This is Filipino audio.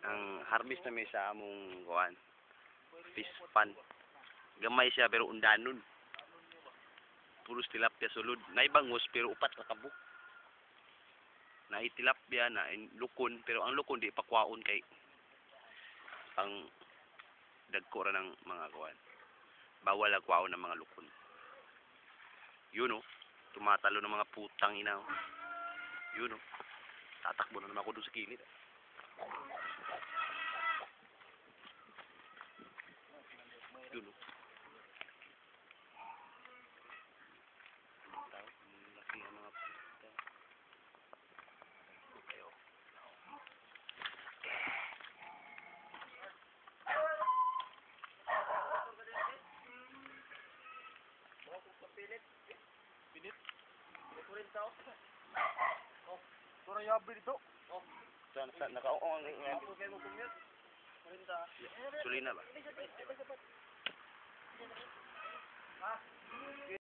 Ang harvest namin sa among kuan, fish pan. Gamay siya pero undanon. Puros tilapia sulod. Naibangos pero upat ka kabuk. Na tilapia na lukon pero ang lukon di pakwaon kay ang dagko ra ng mga kuan. Bawal ang kwaon ng mga lukon. Yun oh, tumatalo ng mga putang ina. Yun oh. Tatakbo na naman ako doon sa kilid. Yun oh. Laki ang mga puta. Okay oh. Pinit. Kurin tao. Oh, tura yabi dito. Oh. Saan nakaong ang Ako kayo mo kumyat. Kurin ta. Sulina ba?